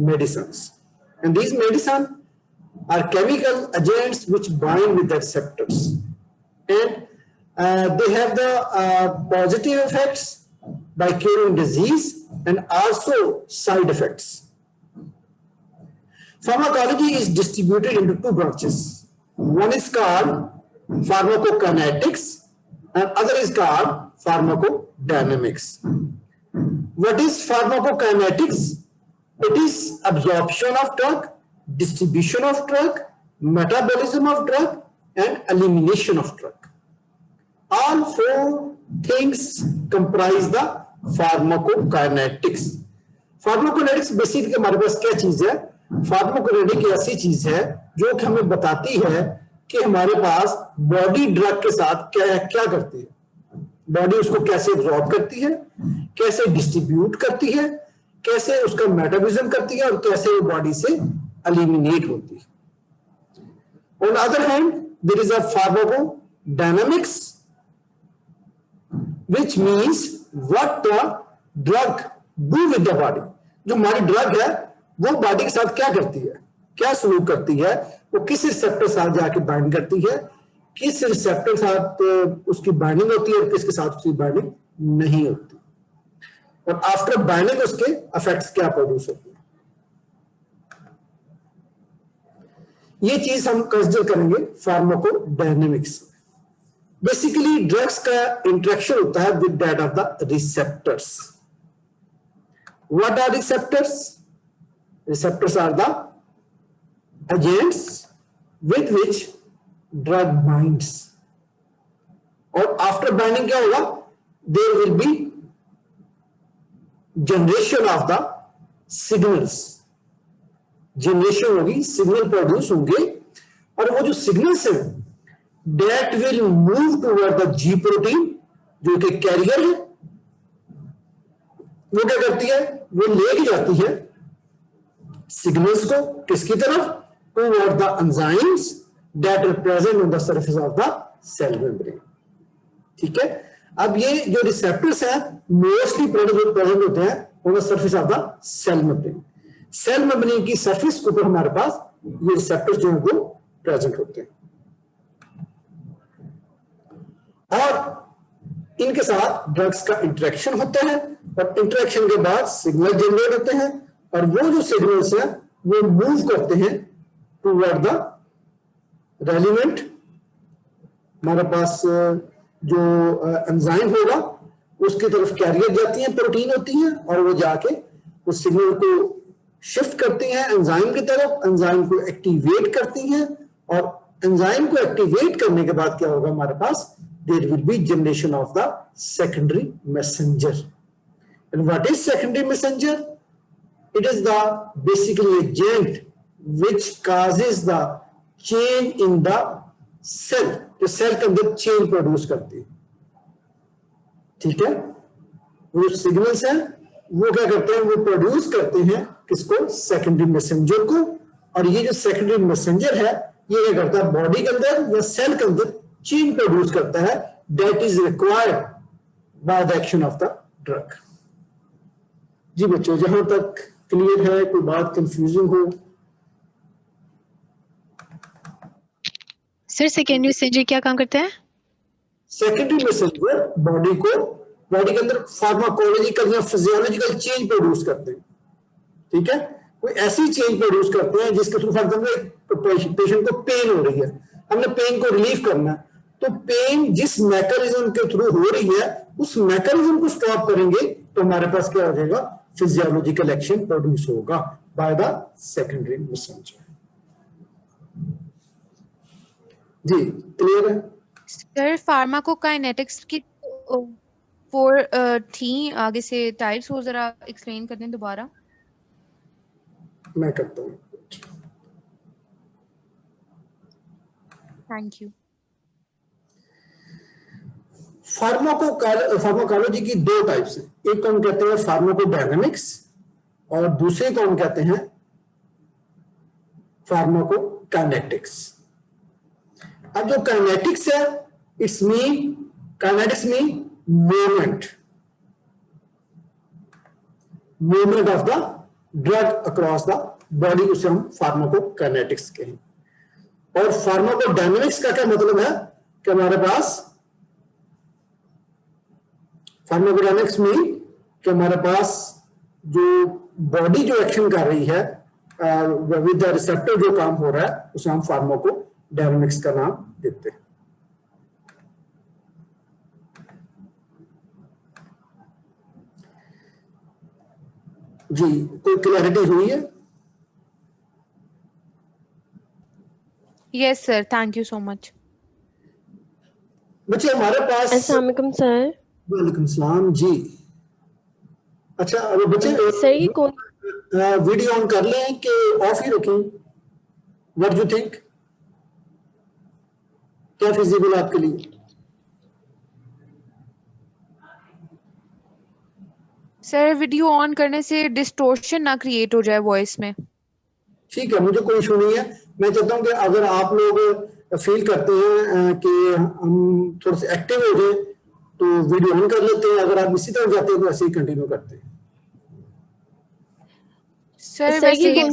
medicines. And these medicines are chemical agents which bind with the receptors. And they have the positive effects by curing disease and also side effects. Pharmacology is distributed into two branches. One is called pharmacokinetics and other is called pharmacodynamics. What is pharmacokinetics? It is absorption of drug, distribution of drug, metabolism of drug, and elimination of drug. All four things comprise the pharmacokinetics. Pharmacokinetics basically हमारे पास क्या चीज है? फार्माकोकिनेटिक ऐसी चीज है जो कि हमें बताती है कि हमारे पास बॉडी ड्रग के साथ क्या क्या करती है, बॉडी उसको कैसे एब्जॉर्ब करती है, कैसे डिस्ट्रीब्यूट करती है, कैसे उसका मेटाबॉलिज्म करती है और कैसे वो बॉडी से एलिमिनेट होती है। On the other hand there is a pharmacodynamics which means what the drug do with the body. जो हमारी ड्रग है वो बॉडी के साथ क्या करती है, क्या सलूक करती है, वो किस रिसेप्टर साथ जाके बाइंड करती है, किस रिसेप्टर साथ उसकी बाइंडिंग होती है और किसके साथ उसकी बाइंडिंग नहीं होती, और आफ्टर बाइंडिंग उसके इफेक्ट्स क्या प्रोड्यूस होते हैं। ये चीज हम कंसीडर करेंगे फार्माकोडायनामिक्स। बेसिकली ड्रग्स का इंटरेक्शन होता है with that of the receptors. What are receptors? Receptors are the agents with which drug binds. और after binding क्या होगा? There will be generation of the signals. Generation होगी, signal produce होंगे, और वो जो signals हैं, that will move toward the G protein, जो कि carrier है। वो क्या करती है? वो लेके जाती है सिग्नल्स को किसकी तरफ? Toward the enzymes that are present on the surface of the cell membrane. ठीक है, अब ये जो रिसेप्टर्स हैं मोस्टली प्रेजेंट होते हैं on the surface of the cell membrane. Cell membrane की सरफेस के ऊपर हमारे पास ये रिसेप्टर्स जो हैं वो प्रेजेंट होते हैं, और इनके साथ ड्रग्स का इंटरेक्शन होता है, और इंटरेक्शन के बाद सिग्नल जनरेट होते हैं, और वो जो सिग्नल्स हैं वो मूव करते हैं टुवर्ड द रेलिवेंट। हमारे पास जो एंजाइम होगा उसकी तरफ कैरियर जाती हैं, प्रोटीन होती हैं, और वो जाके उस सिग्नल को शिफ्ट करती हैं एंजाइम की तरफ, एंजाइम को एक्टिवेट करती हैं, और एंजाइम को एक्टिवेट करने के बाद क्या होगा हमारे पास? There will be generation of the secondary messenger. And what is secondary messenger? It is the basically agent which causes the change in the cell. जो सेल के अंदर चेंज प्रोड्यूस करती है। ठीक है, वो सिग्नल्स हैं वो क्या करते हैं? वो प्रोड्यूस करते हैं किसको? सेकेंडरी मैसेंजर को। और ये जो सेकेंडरी मैसेंजर है ये क्या करता है? बॉडी के अंदर या सेल के अंदर चेंज प्रोड्यूस करता है, that is required by the action of the drug. जी बच्चों, जहां तक क्लियर है, कोई बात कंफ्यूजिंग हो? सर सेकेंडरी मैसेंजर क्या काम करता है? सेकेंडरी मैसेंजर बॉडी के अंदर फार्माकोलॉजिकल या फिजियोलॉजिकल चेंज प्रोड्यूस करते हैं। ठीक है, कोई ऐसी चेंज प्रोड्यूस करते हैं जिसके थ्रू फॉर एग्जाम्पल पेशेंट को पेन हो रही है, हमने पेन को रिलीव करना है, तो पेन जिस मैकेनिज्म के थ्रू हो रही है उस मैकेनिज्म को स्टॉप करेंगे तो हमारे पास क्या हो जाएगा? फिजियोलॉजिकल एक्शन प्रोड्यूस होगा बाय द सेकेंडरी मैसेंजर। जी क्लियर है? सर फार्माकोकाइनेटिक्स की 4 थी, आगे से टाइप्स हो जरा एक्सप्लेन कर दें दोबारा। मैं करता हूँ। Thank you. फार्माकोलॉजी की 2 टाइप्स हैं, एक को हम कहते हैं फार्माकोडायनामिक्स और दूसरे को हम कहते हैं फार्माकोकाइनेटिक्स। अब जो काइनेटिक्स है kinetics mean movement of the drug across the body, उसे हम फार्माकोकाइनेटिक्स कहेंगे। और फार्माकोडायनामिक्स का क्या मतलब है कि हमारे पास फार्माकोडायनामिक्स में कि हमारे पास जो बॉडी जो एक्शन कर रही है विद द रिसेप्टर जो काम हो रहा है उसे हम फार्माकोडायनामिक्स का नाम देते हैं। जी, कोई क्लैरिटी हुई है? Yes sir, thank you so much. बच्चे हमारे पास, अस्सलाम वालेकुम सर। वालेकुम सलाम जी। अच्छा, अब बच्चे सर ये कौन वीडियो ऑन कर लें कि ऑफ ही रखें? व्हाट यू थिंक, क्या फिजिबल आपके लिए? सर वीडियो ऑन करने से डिस्टोर्शन ना क्रिएट हो जाए वॉइस में। ठीक है, मुझे कोई इशू नहीं है। मैं चाहता हूं कि अगर आप लोग फील करते हैं कि हम थोड़ा सा एक्टिव हो जाए तो वीडियो ऑन कर लेते हैं, अगर आप इसी तरह जाते हैं तो ऐसे ही कंटिन्यू करते हैं। सर सर वैसे ये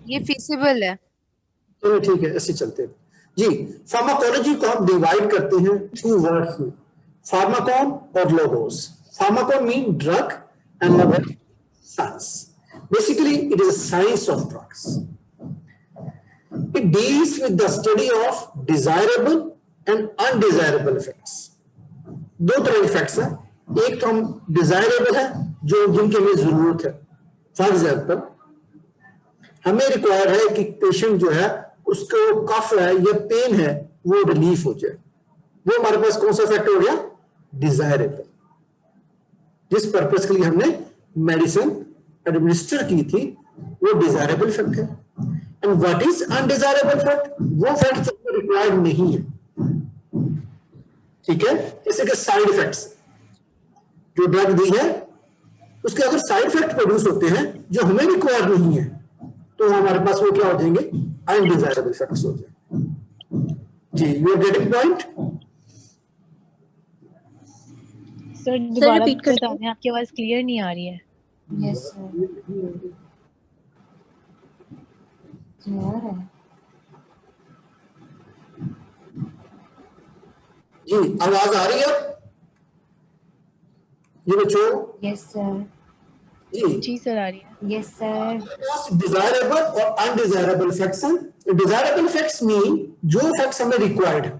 ये फीसिबल है। चलो ठीक है, ऐसे चलते हैं जी। फार्माकोलॉजी को हम डिवाइड करते हैं टू वर्ड्स में, फार्माकोन और logos. Pharmakon mean drug and logos science. Basically it is a science of drugs. It deals with the study of desirable and undesirable effects. दो तरह के इफेक्ट्स हैं, एक तो हम डिजायरेबल है जो जिनकी हमें जरूरत है। फॉर एग्जाम्पल, हमें रिक्वायर्ड है कि पेशेंट जो है उसको कफ है या पेन है वो रिलीफ हो जाए, वो हमारे पास कौन सा इफेक्ट हो गया? डिजायरेबल। जिस पर्पस के लिए हमने मेडिसिन एडमिनिस्टर की थी वो डिजायरेबल इफेक्ट है। And what is undesirable effect? वो इफेक्ट जो रिक्वायर्ड नहीं है। ठीक है, जैसे कि साइड इफेक्ट्स, जो ड्रग दी है उसके अगर साइड इफेक्ट प्रोड्यूस होते हैं जो हमें रिक्वायर्ड नहीं है तो हमारे पास वो क्या हो जाएंगे? अनडिजायरेबल इफेक्ट्स हो जाएंगे। जी, you are getting point? Sir दोबारा रिपीट कर बता दें, आपकी आवाज क्लियर नहीं आ रही है। Yes sir. जी, आवाज आ रही है जी बच्चों? Yes sir. जी जी सर आ रही है। Yes sir. डिजायरेबल और अनडिजायरेबल इफेक्ट्स हैं। डिजायरेबल इफेक्ट्स मीन जो इफेक्ट्स हमें रिक्वायर्ड है।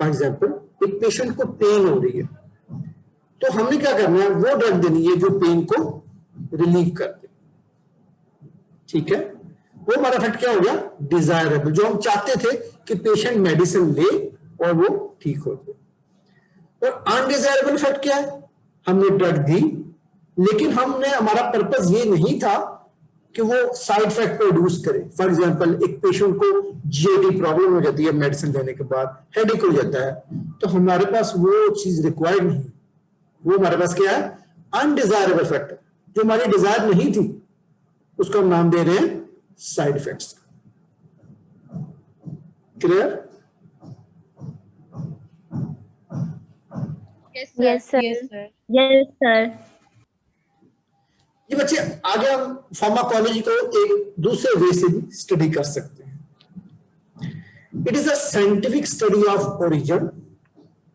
फॉर एग्जांपल, एक पेशेंट को पेन हो रही है तो हमने क्या करना है? वो ड्रग देनी है जो पेन को रिलीव कर दे। ठीक है, वो हमारा इफेक्ट क्या हो गया? डिजायरेबल, जो हम चाहते थे कि पेशेंट मेडिसिन ले और वो ठीक हो जाए। और अनडिजायरेबल इफेक्ट क्या है? हमने ड्रग दी लेकिन हमने, हमारा पर्पस ये नहीं था कि वो साइड इफेक्ट प्रोड्यूस करे। फॉर एग्जांपल, एक पेशेंट को जीआईटी प्रॉब्लम हो जाती है मेडिसिन लेने के बाद, हेडेक हो जाता है, तो हमारे पास वो चीज रिक्वायर्ड नहीं। वो हमारे पास क्या है? अनडिजायरेबल इफेक्ट, जो हमारी डिजायर नहीं थी, उसको हम नाम दे रहे हैं side effects. Clear? Yes sir. Yes sir. Yes sir. ये बच्चे, आगे हम फार्माकोलॉजी को एक दूसरे वे से भी स्टडी कर सकते हैं। It is a scientific study of origin,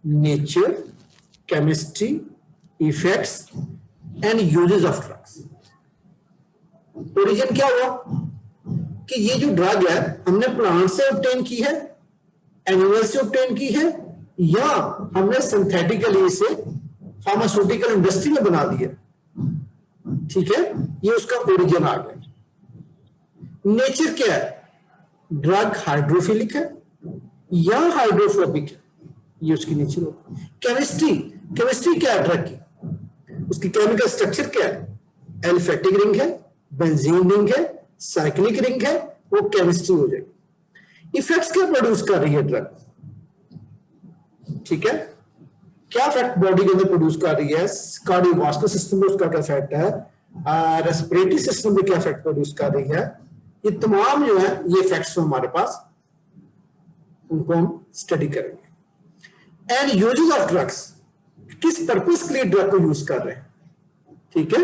nature, chemistry, effects and uses of drugs. Origin क्या हुआ? कि ये जो ड्रग है हमने प्लांट से ऑब्टेन की है, एनिमल से ऑब्टेन की है, या हमने सिंथेटिकली इसे फार्मास्यूटिकल इंडस्ट्री में बना दिया। ठीक है, ये उसका ओरिजिन आ गया। नेचर क्या है? ड्रग हाइड्रोफिलिक है या हाइड्रोफोबिक है, ये उसकी नेचर होती है। केमिस्ट्री, केमिस्ट्री क्या है ड्रग की? उसकी केमिकल स्ट्रक्चर क्या है? एल्फेटिक रिंग है, बेंजीन रिंग है, साइक्लिक रिंग है, वो केमिस्ट्री हो जाएगी। इफेक्ट्स क्या प्रोड्यूस कर रही है ड्रग? ठीक है, क्या इफेक्ट बॉडी के अंदर प्रोड्यूस कर रही है? कार्डियोवास्कुलर सिस्टम में उसका क्या इफेक्ट है? रेस्पिरेटरी सिस्टम में क्या इफेक्ट प्रोड्यूस कर रही है? ये तमाम जो है ये इफेक्ट्स हमारे पास, उनको हम स्टडी करेंगे। एंड यूजेस ऑफ ड्रग्स, किस पर्पस के लिए ड्रग को यूज कर रहे हैं। ठीक है,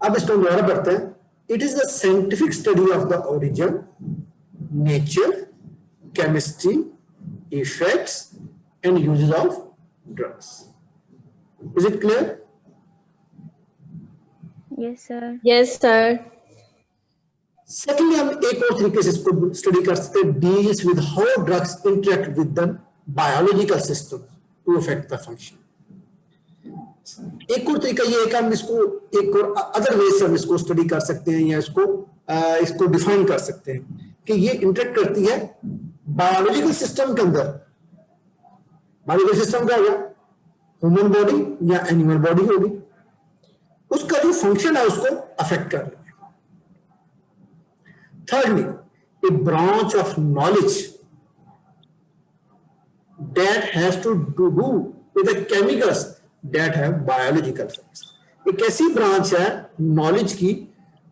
अब इसको दोबारा पढ़ते हैं। It is the scientific study of the origin, nature, chemistry, effects, and uses of drugs. Is it clear? Yes, sir. Yes, sir. Secondly, हम एक और तरीके से इसको स्टडी कर सकते हैं, deals with how drugs interact with the biological system to affect the function. एक और तरीका ये है कि हम इसको एक और अदर वे से हम इसको स्टडी कर सकते हैं या इसको डिफाइन कर सकते हैं कि ये इंटरेक्ट करती है बायोलॉजिकल सिस्टम के अंदर। बायोलॉजिकल सिस्टम क्या होगा? ह्यूमन बॉडी या एनिमल बॉडी होगी, उसका जो फंक्शन है उसको अफेक्ट कर रही है। Thirdly, a branch of knowledge that has to do with the chemicals that have biological effects. एक ऐसी ब्रांच है नॉलेज की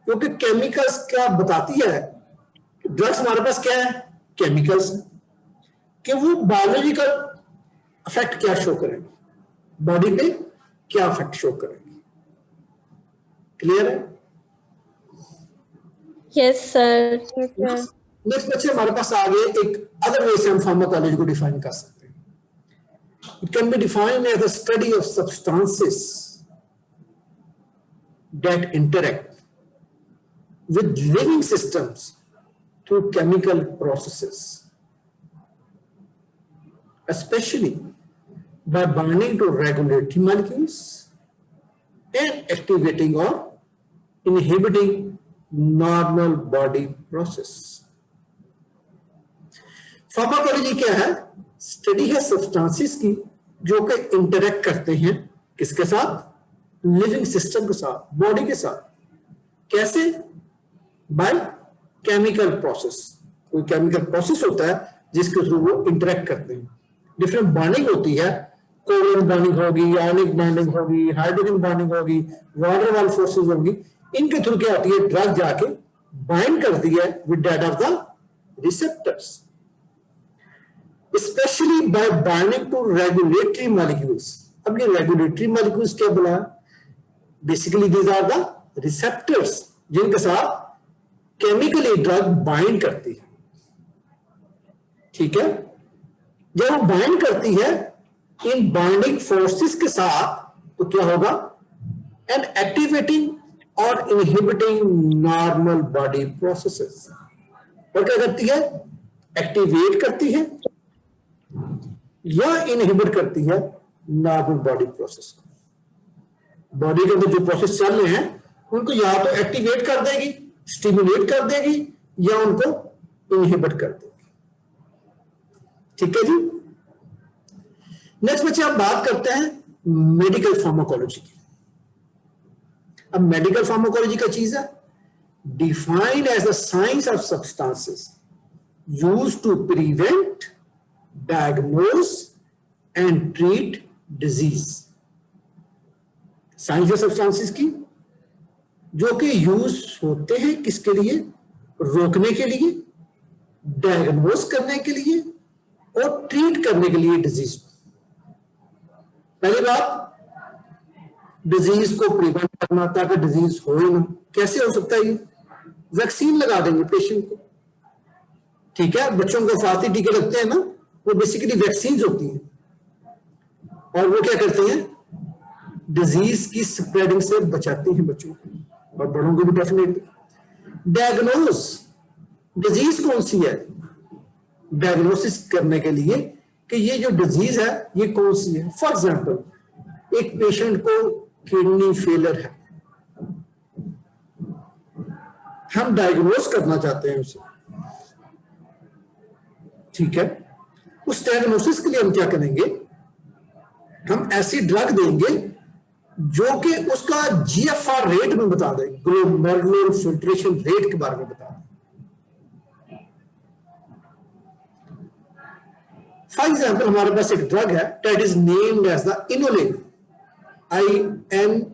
जो कि केमिकल्स क्या बताती है। ड्रग्स हमारे पास क्या है? केमिकल्स, कि वो बायोलॉजिकल इफेक्ट क्या शो करेंगे, बॉडी पे क्या इफेक्ट शो करेंगे। क्लियर है? Yes, sir. Yes, sir. Next बच्चे हमारे पास आगे एक अदर वे से हम फार्माकोलॉजी को डिफाइन कर सकते हैं। It can be defined as the study of substances that interact with living systems through chemical processes, especially by binding to regulatory molecules and activating or inhibiting normal body process. Pharmacology क्या है? Study है substances की जो कि interact करते हैं किसके साथ? लिविंग सिस्टम के साथ, बॉडी के साथ। कैसे? By chemical process. कोई केमिकल प्रोसेस होता है जिसके थ्रू वो इंटरैक्ट करते हैं। डिफरेंट बॉन्डिंग होती है, कोवलेंट बॉन्डिंग होगी, आयनिक बॉन्डिंग होगी, हाइड्रोजन बॉन्डिंग होगी, वाटर वाल फोर्सेस होगी। इनके थ्रू क्या होती है? ड्रग जाके बाइंड करती है with that of the receptors, specially by binding to regulatory molecules. अब ये रेगुलेटरी मॉलिक्यूल्स क्या बोला? Basically these are the receptors जिनके साथ केमिकली ड्रग बाइंड करती है। ठीक है? जब वो बाइंड करती है इन बाइंडिंग फोर्सेस के साथ तो क्या होगा? एंड एक्टिवेटिंग और इनहिबिटिंग नॉर्मल बॉडी प्रोसेसेस। और क्या करती है? एक्टिवेट करती है या इनहिबिट करती है नॉर्मल बॉडी प्रोसेस। बॉडी के अंदर जो प्रोसेस चल रहे हैं उनको या तो एक्टिवेट कर देगी, स्टिमुलेट कर देगी, या उनको इनहिबिट कर देगी। ठीक है जी? नेक्स्ट बच्चे हम बात करते हैं मेडिकल फार्माकोलॉजी की। अब मेडिकल फार्माकोलॉजी का चीज है defined as the science of substances used to prevent, diagnose and treat disease. Science of substances की जो कि यूज होते हैं किसके लिए? रोकने के लिए, डायग्नोज करने के लिए और ट्रीट करने के लिए डिजीज। पहली बात, डिजीज को प्रिवेंट करना ताकि डिजीज हो ही ना। कैसे हो सकता है ये? वैक्सीन लगा देंगे पेशेंट को। ठीक है? बच्चों को फांसी टीके लगते हैं ना, वो बेसिकली वैक्सीन होती हैं और वो क्या करती हैं? डिजीज की स्प्रेडिंग से बचाती हैं बच्चों को और बड़ों को भी डेफिनेटली। डायग्नोज, डिजीज कौन सी है? डायग्नोसिस करने के लिए कि ये जो डिजीज है ये कौन सी है। फॉर एग्जाम्पल, एक पेशेंट को किडनी फेलियर है, हम डायग्नोज करना चाहते हैं उसे। ठीक है? उस डायग्नोसिस के लिए हम क्या करेंगे? हम ऐसी ड्रग देंगे जो कि उसका जीएफआर रेट में बता दें, ग्लोमेरुलर फिल्ट्रेशन रेट के बारे में बता दें। फॉर एग्जाम्पल, हमारे पास एक ड्रग है that is named as the inulin, INULUN।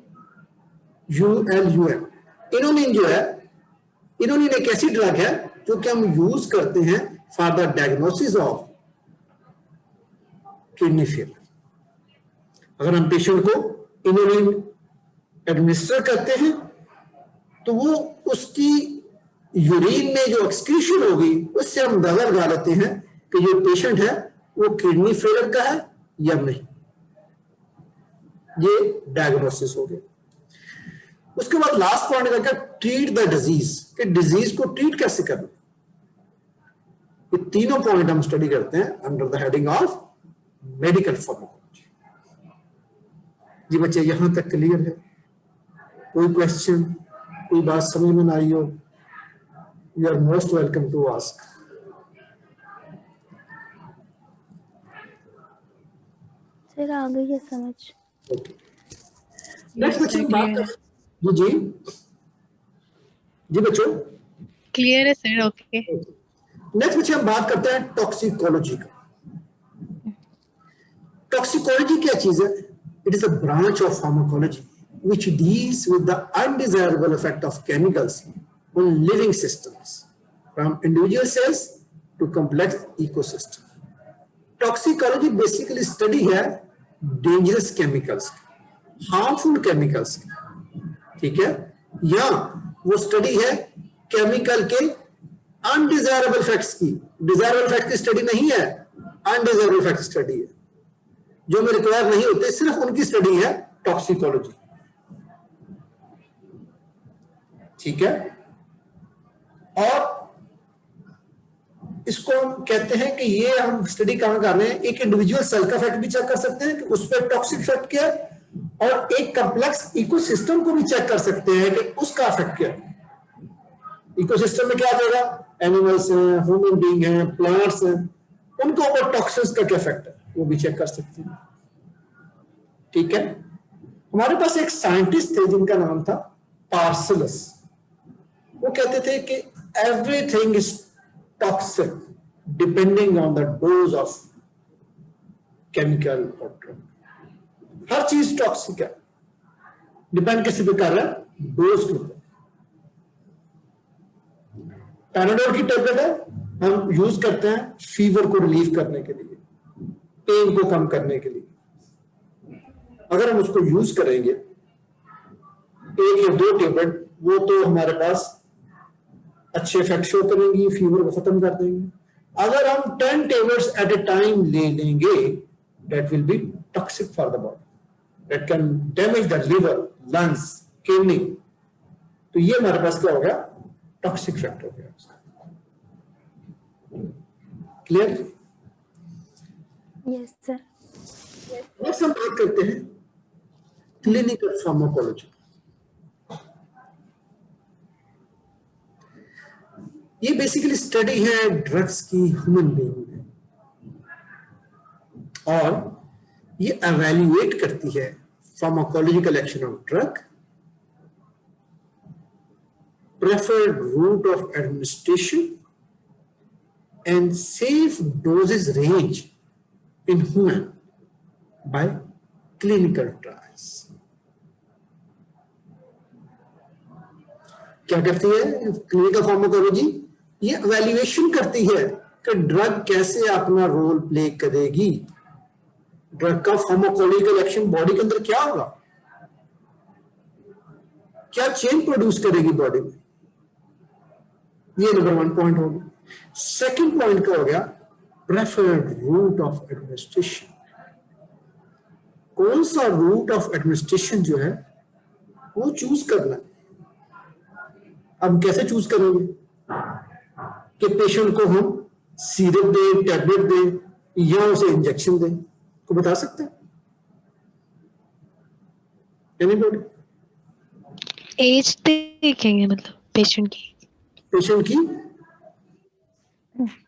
Inulin जो है, इनोलिन एक ऐसी ड्रग है जो कि हम यूज करते हैं for the diagnosis of kidney failure. अगर हम पेशेंट को इनोलिन एडमिनिस्टर करते हैं तो वो उसकी यूरिन में जो एक्सक्रीशन होगी उससे हम अंदाजा लगा लेते हैं कि जो पेशेंट है वो किडनी फेलियर का है या नहीं। ये डायग्नोसिस हो गया। उसके बाद लास्ट पॉइंट क्या, ट्रीट द डिजीज, कि डिजीज को ट्रीट कैसे करना। ये तीनों पॉइंट हम स्टडी करते हैं under the heading of medical pharmacology. जी बच्चे यहां तक क्लियर है? कोई क्वेश्चन, कोई बात समझ में ना आई हो, you are most welcome to ask. Sir आ गई है समझ। नेक्स्ट बच्चे बात कर, जी जी बच्चों क्लियर है सर, ओके। नेक्स्ट बच्चे हम बात करते हैं टॉक्सिकोलॉजी का। टॉक्सिकोलॉजी क्या चीज है? It is a branch of pharmacology which deals with the undesirable effect of chemicals on living systems from individual cells to complex ecosystem. Toxicology basically study है dangerous chemicals, harmful chemicals, ठीक है, या वो study है chemical के undesirable effects की। Desirable effect की study नहीं है, अनडिजायरेबल इफेक्ट स्टडी है, जो में रिक्वायर नहीं होते, सिर्फ उनकी स्टडी है टॉक्सिकोलॉजी, ठीक है। और इसको हम कहते हैं कि ये हम स्टडी कहां कर रहे हैं, एक इंडिविजुअल सेल का इफेक्ट भी चेक कर सकते हैं कि उस पर टॉक्सिक इफेक्ट क्या है, और एक कॉम्प्लेक्स इकोसिस्टम को भी चेक कर सकते हैं कि उसका इफेक्ट क्या है। इकोसिस्टम में क्या होगा, एनिमल्स हैं, ह्यूमन बीइंग हैं, प्लांट्स हैं, उनको ऊपर टॉक्सिन्स का क्या इफेक्ट है वो भी चेक कर सकते हैं, ठीक है। हमारे पास एक साइंटिस्ट थे जिनका नाम था पार्सेलस। वो कहते थे कि everything is toxic depending on the dose of chemical और ड्रग। हर चीज टॉक्सिक है, डिपेंड किसी पे कर रहा है, डोज के ऊपर। पैनाडोल की टेबलेट है, हम यूज करते हैं फीवर को रिलीव करने के लिए, पेन को कम करने के लिए। अगर हम उसको यूज करेंगे 1 या 2 टेबलेट, वो तो हमारे पास अच्छे इफेक्ट शो करेंगी, फीवर को खत्म कर देंगे। अगर हम 10 टेबलेट्स एट ए टाइम ले लेंगे, that will be toxic for the body, that can damage the liver, lungs, kidney. तो ये हमारे पास क्या हो गया, टॉक्सिक इफेक्ट हो गया। क्लियर? Yes sir. नेक्स्ट हम बात करते हैं क्लिनिकल फार्माकोलॉजी। ये बेसिकली स्टडी है ड्रग्स की ह्यूमन बीइंग में, और ये एवेल्युएट करती है pharmacological action of drug, preferred route of administration and safe dosages range in human by clinical trials. क्या करती है क्लिनिकल फार्माकोलॉजी? ये एवेल्युएशन करती है कि ड्रग कैसे अपना रोल प्ले करेगी, ड्रग का फार्माकोलॉजिकल एक्शन बॉडी के अंदर क्या होगा, क्या चेंज प्रोड्यूस करेगी बॉडी में। ये नंबर 1 पॉइंट हो गया। सेकंड पॉइंट क्या हो गया, प्रेफर्ड रूट ऑफ एडमिनिस्ट्रेशन। कौन सा रूट ऑफ एडमिनिस्ट्रेशन जो है वो चूज करना है। अब कैसे चूज करेंगे कि पेशेंट को हम सिरप दें, टैबलेट दें या उसे इंजेक्शन दें, को बता सकते हैं एनीबॉडी? एज देखेंगे, मतलब पेशेंट की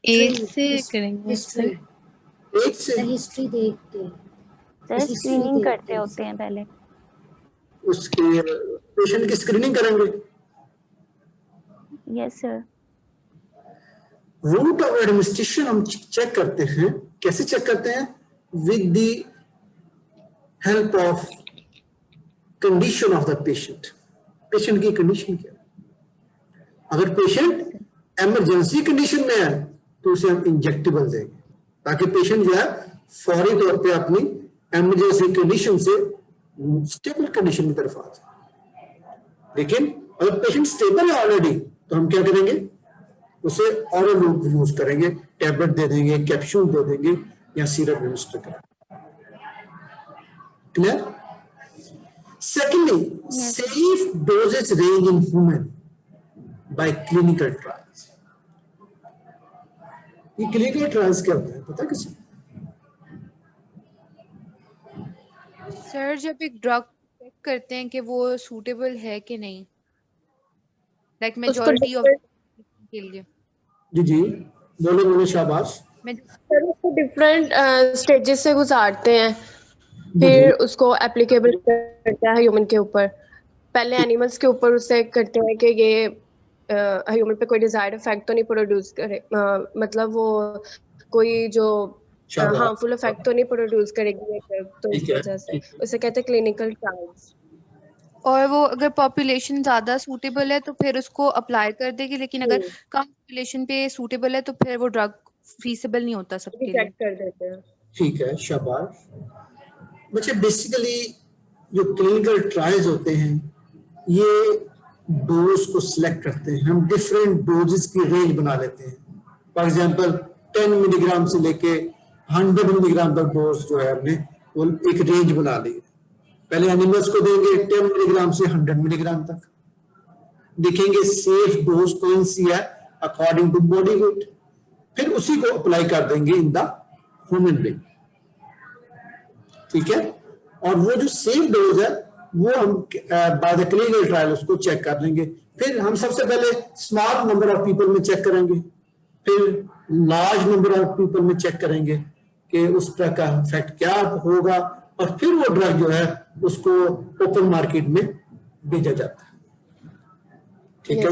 एज से करेंगे सर। एज से हिस्ट्री देखते हैं, सर स्क्रीनिंग करते होते हैं पहले, उसके पेशेंट की स्क्रीनिंग करेंगे। Yes sir. Route of administration हम चेक करते हैं, कैसे चेक करते हैं, with the help of condition of the patient. Patient की कंडीशन क्या है, अगर पेशेंट इमरजेंसी कंडीशन में है तो उसे हम इंजेक्टेबल देंगे, ताकि पेशेंट जो है फौरी तौर पे अपनी इमरजेंसी कंडीशन से स्टेबल कंडीशन की तरफ आ जाए। लेकिन अगर पेशेंट स्टेबल है ऑलरेडी तो हम क्या करेंगे, उसे ऑरल रूट यूज करेंगे, टैबलेट दे देंगे, कैप्सूल दे देंगे या सिरप एडमिनिस्टर करेंगे। Clear? Secondly, safe dosages range in human by clinical trials. ये क्लिनिकल ट्रायल्स क्या होता है पता है किसी? सर जब एक ड्रग चेक करते हैं कि वो सूटेबल है कि नहीं, लाइक मेजॉरिटी ऑफ के लिए। जी बोलो शाबाश। सर उसको डिफरेंट स्टेजेस से गुजारते हैं, फिर उसको एप्लीकेबल करता है ह्यूमन के ऊपर। पहले एनिमल्स के ऊपर उससे करते हैं कि ये ह्यूमन पे कोई डिजायर्ड इफेक्ट तो नहीं प्रोड्यूस करे, मतलब वो कोई जो हार्मफुल इफेक्ट तो नहीं प्रोड्यूस करेगी, तो इस वजह से उसे कहते हैं क्लिनिकल ट्रायल्स। और वो अगर पॉपुलेशन ज्यादा सूटेबल है तो फिर उसको अप्लाई कर देगी, लेकिन अगर कम पॉपुलेशन पे सूटेबल है तो फिर वो ड्रग फीसिबल नहीं होता सबके लिए। रिजेक्ट कर देते हैं। ठीक है, शाबाश बच्चे। बेसिकली जो क्लिनिकल ट्रायल्स होते हैं ये डोज को सिलेक्ट करते हैं, हम डिफरेंट डोजेस की रेंज बना लेते हैं। फॉर एग्जांपल 10 मिलीग्राम से लेके 100 मिलीग्राम तक डोज जो है हमने वो एक रेंज बना ली है। पहले एनिमल्स को देंगे 10 मिलीग्राम से 100 मिलीग्राम तक, देखेंगे सेफ डोज कौन सी है अकॉर्डिंग टू बॉडी वेट, फिर उसी को अप्लाई कर देंगे इन द ह्यूमन बीइंग। ठीक है, और वो जो सेफ डोज है वो हम बाय द क्लिनिकल ट्रायल उसको चेक कर लेंगे। फिर हम सबसे पहले स्मॉल नंबर ऑफ पीपल में चेक करेंगे, फिर लार्ज नंबर ऑफ पीपल में चेक करेंगे कि उस ड्रग का इफेक्ट क्या होगा, और फिर वो ड्रग जो है उसको ओपन मार्केट में भेजा जाता है। ठीक है।